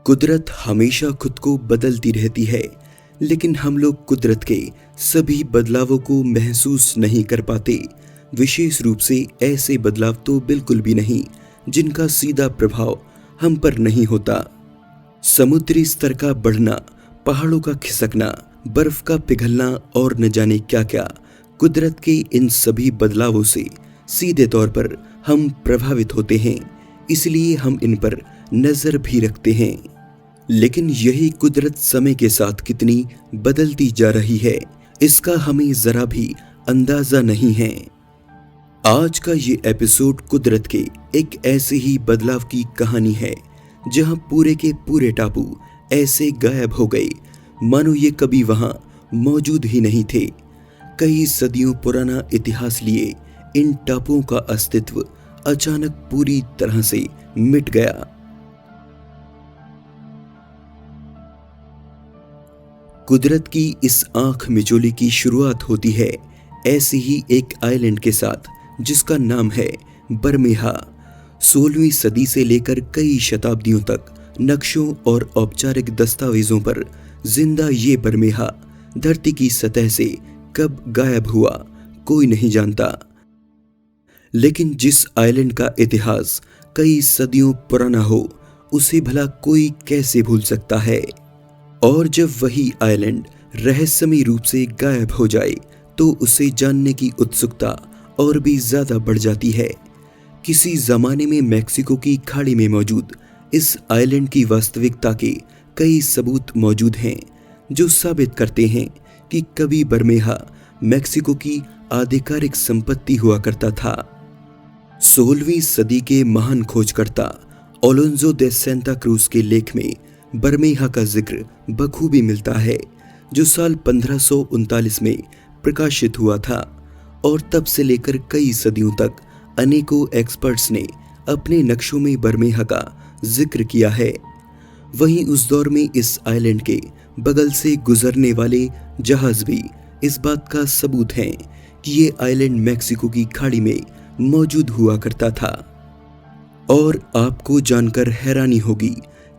कुदरत हमेशा खुद को बदलती रहती है, लेकिन हम लोग कुदरत के सभी बदलावों को महसूस नहीं कर पाते। विशेष रूप से ऐसे बदलाव तो बिल्कुल भी नहीं जिनका सीधा प्रभाव हम पर नहीं होता। समुद्री स्तर का बढ़ना, पहाड़ों का खिसकना, बर्फ का पिघलना और न जाने क्या क्या, कुदरत के इन सभी बदलावों से सीधे तौर पर हम प्रभावित होते हैं, इसलिए हम इन पर नजर भी रखते हैं। लेकिन यही कुदरत समय के साथ कितनी बदलती जा रही है, इसका हमें जरा भी अंदाजा नहीं है। आज का ये एपिसोड कुदरत के एक ऐसे ही बदलाव की कहानी है जहां पूरे के पूरे टापू ऐसे गायब हो गए मानो ये कभी वहां मौजूद ही नहीं थे। कई सदियों पुराना इतिहास लिए इन टापुओं का अस्तित्व अचानक पूरी तरह से मिट गया। कुदरत की इस आंख मिचोली की शुरुआत होती है ऐसी ही एक आइलैंड के साथ जिसका नाम है बरमेहा। 16वीं सदी से लेकर कई शताब्दियों तक नक्शों और औपचारिक दस्तावेजों पर जिंदा ये बरमेहा धरती की सतह से कब गायब हुआ कोई नहीं जानता। लेकिन जिस आइलैंड का इतिहास कई सदियों पुराना हो उसे भला कोई कैसे भूल सकता है। और जब वही आइलैंड रहस्यमयी रूप से गायब हो जाए तो उसे जानने की उत्सुकता और भी ज्यादा बढ़ जाती है। किसी जमाने में मैक्सिको की खाड़ी में मौजूद इस आइलैंड की वास्तविकता के कई सबूत मौजूद हैं जो साबित करते हैं कि कभी बरमेहा मैक्सिको की आधिकारिक संपत्ति हुआ करता था। 16वीं सदी के महान खोजकर्ता अलोंजो दे सेंटा क्रूज के लेख में बरमेहा का जिक्र बखूबी मिलता है, जो साल 1539 में प्रकाशित हुआ था। और तब से लेकर कई सदियों तक अनेकों एक्सपर्ट्स ने अपने नक्शों में बरमेहा का जिक्र किया है। वहीं उस दौर में इस आइलैंड के बगल से गुजरने वाले जहाज भी इस बात का सबूत हैं कि ये आइलैंड मैक्सिको की खाड़ी में मौजूद हुआ करता था। और आपको जानकर हैरानी होगी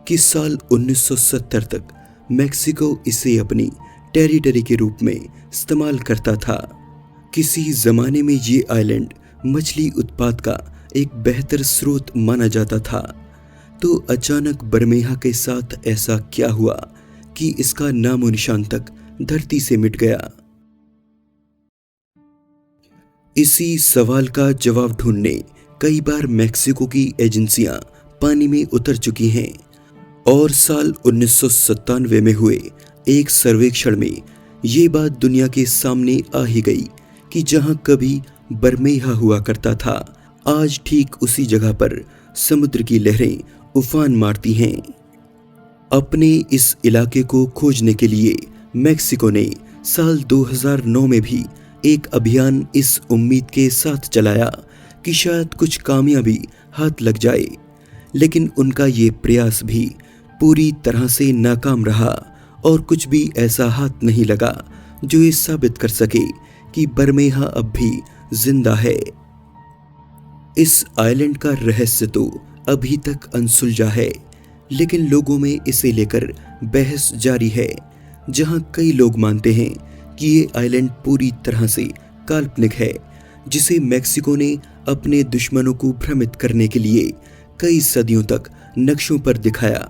कि साल 1970 तक मैक्सिको इसे अपनी टेरिटरी के रूप में इस्तेमाल करता था। किसी जमाने में ये आइलैंड मछली उत्पाद का एक बेहतर स्रोत माना जाता था, तो अचानक बरमेहा के साथ ऐसा क्या हुआ कि इसका नामो निशान तक धरती से मिट गया। इसी सवाल का जवाब ढूंढने कई बार मैक्सिको की एजेंसियां पानी में उतर चुकी हैं। और साल 1997 में हुए एक सर्वेक्षण में ये बात दुनिया के सामने आ ही गई कि जहां कभी बरमेहा हुआ करता था, आज ठीक उसी जगह पर समुद्र की लहरें उफान मारती हैं। अपने इस इलाके को खोजने के लिए मैक्सिको ने साल 2009 में भी एक अभियान इस उम्मीद के साथ चलाया कि शायद कुछ कामयाबी हाथ लग जाए, लेकिन उनका ये प्रयास भी पूरी तरह से नाकाम रहा और कुछ भी ऐसा हाथ नहीं लगा जो ये साबित कर सके कि बरमेहा अब भी जिंदा है। इस आइलैंड का रहस्य तो अभी तक अनसुलझा है, लेकिन लोगों में इसे लेकर बहस जारी है, जहां कई लोग मानते हैं कि ये आइलैंड पूरी तरह से काल्पनिक है, जिसे मैक्सिको ने अपने दुश्मनों को भ्रमित करने के लिए कई सदियों तक नक्शों पर दिखाया।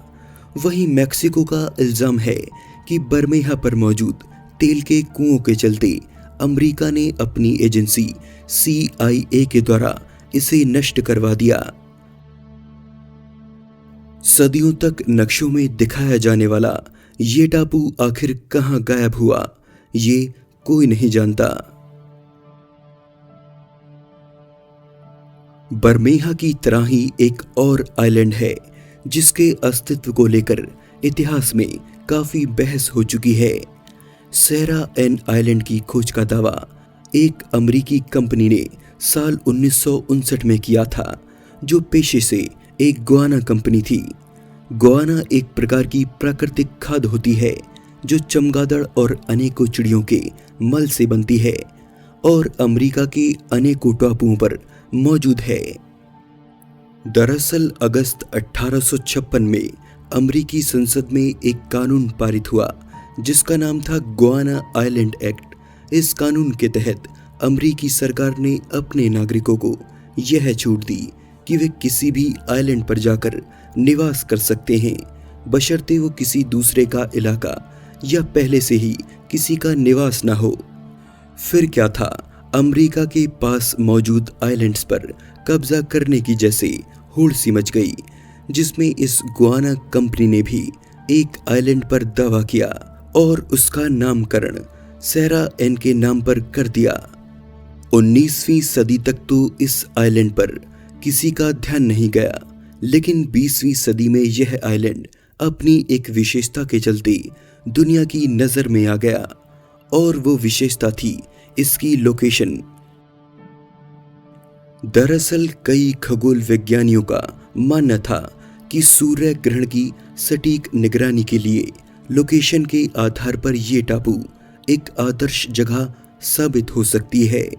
वहीं मैक्सिको का इल्जाम है कि बरमेहा पर मौजूद तेल के कुओं के चलते अमेरिका ने अपनी एजेंसी CIA के द्वारा इसे नष्ट करवा दिया। सदियों तक नक्शों में दिखाया जाने वाला ये टापू आखिर कहां गायब हुआ, ये कोई नहीं जानता। बरमेहा की तरह ही एक और आइलैंड है जिसके अस्तित्व को लेकर इतिहास में काफी बहस हो चुकी है। सेरा एन आइलैंड की खोज का दावा एक अमेरिकी कंपनी ने साल 1959 में किया था, जो पेशे से एक गुआना कंपनी थी। गुआना एक प्रकार की प्राकृतिक खाद होती है जो चमगादड़ और अनेकों चिड़ियों के मल से बनती है और अमेरिका के अनेकों टापुओं पर मौजूद है। दरअसल अगस्त 1856 में अमेरिकी संसद में एक कानून पारित हुआ जिसका नाम था गुआना आइलैंड एक्ट। इस कानून के तहत अमेरिकी सरकार ने अपने नागरिकों को यह छूट दी कि वे किसी भी आइलैंड पर जाकर निवास कर सकते हैं, बशर्ते वो किसी दूसरे का इलाका या पहले से ही किसी का निवास ना हो। फिर क्या था, अमेरिका के पास मौजूद आइलैंड्स पर कब्जा करने की जैसे होड़ सी मच गई, जिसमें इस गुआना कंपनी ने भी एक आइलैंड पर दावा किया और उसका नामकरण सेरा एन के नाम पर कर दिया। 19वीं सदी तक तो इस आइलैंड पर किसी का ध्यान नहीं गया, लेकिन 20वीं सदी में यह आइलैंड अपनी एक विशेषता के चलते दुनिया की नजर में आ गया, और वो विशेषता थी इसकी लोकेशन। दरअसल कई खगोल वैज्ञानिकों का मानना था कि सूर्य ग्रहण की सटीक निगरानी के लिए लोकेशन के आधार पर ये टापू एक आदर्श जगह साबित हो सकती है।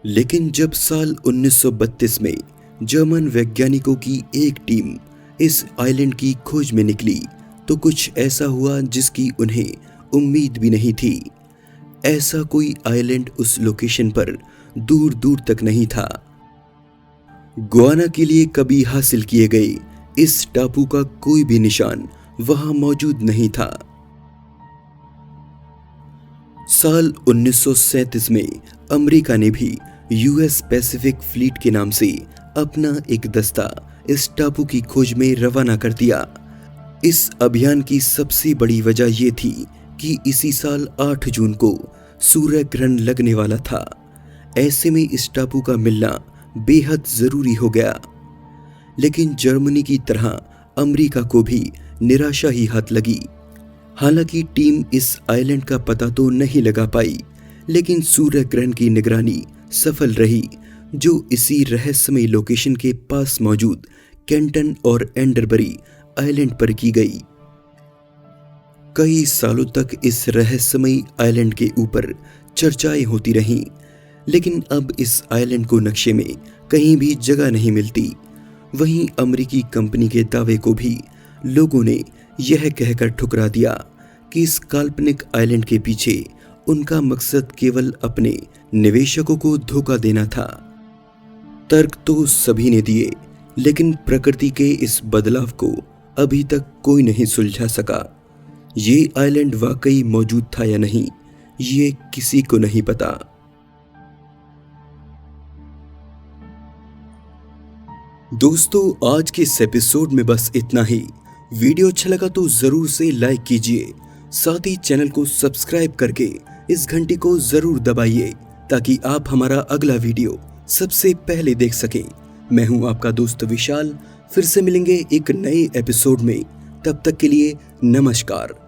लेकिन जब साल 1932 में जर्मन वैज्ञानिकों की एक टीम इस आइलैंड की खोज में निकली तो कुछ ऐसा हुआ जिसकी उन्हें उम्मीद भी नहीं थी। ऐसा कोई आइलैंड उस लोकेशन पर दूर दूर तक नहीं था। गुआना के लिए कभी हासिल किए गए इस टापू का कोई भी निशान वहां मौजूद नहीं था। साल 1937 में अमेरिका ने भी यूएस पैसिफिक फ्लीट के नाम से अपना एक दस्ता इस टापू की खोज में रवाना कर दिया। इस अभियान की सबसे बड़ी वजह यह थी कि इसी साल 8 जून को सूर्य ग्रहण लगने वाला था। ऐसे में इस टापू का मिलना बेहद जरूरी हो गया। लेकिन जर्मनी की तरह अमेरिका को भी निराशा ही हाथ लगी। हालांकि टीम इस आइलैंड का पता तो नहीं लगा पाई, लेकिन सूर्य ग्रहण की निगरानी सफल रही, जो इसी रहस्यमयी लोकेशन के पास मौजूद केंटन और एंडरबरी आइलैंड पर की गई। कई सालों तक इस रहस्यमयी आइलैंड के ऊपर चर्चाएं होती रहीं, लेकिन अब इस आइलैंड को नक्शे में कहीं भी जगह नहीं मिलती। वहीं अमेरिकी कंपनी के दावे को भी लोगों ने यह कहकर ठुकरा दिया कि इस काल्पनिक आइलैंड के पीछे उनका मकसद केवल अपने निवेशकों को धोखा देना था। तर्क तो सभी ने दिए, लेकिन प्रकृति के इस बदलाव को अभी तक कोई नहीं सुलझा सका। ये आइलैंड वाकई मौजूद था या नहीं, ये किसी को नहीं पता। दोस्तों, आज के इस एपिसोड में बस इतना ही। वीडियो अच्छा लगा तो जरूर से लाइक कीजिए, साथ ही चैनल को सब्सक्राइब करके इस घंटी को जरूर दबाइए ताकि आप हमारा अगला वीडियो सबसे पहले देख सकें। मैं हूं आपका दोस्त विशाल, फिर से मिलेंगे एक नए एपिसोड में। तब तक के लिए नमस्कार।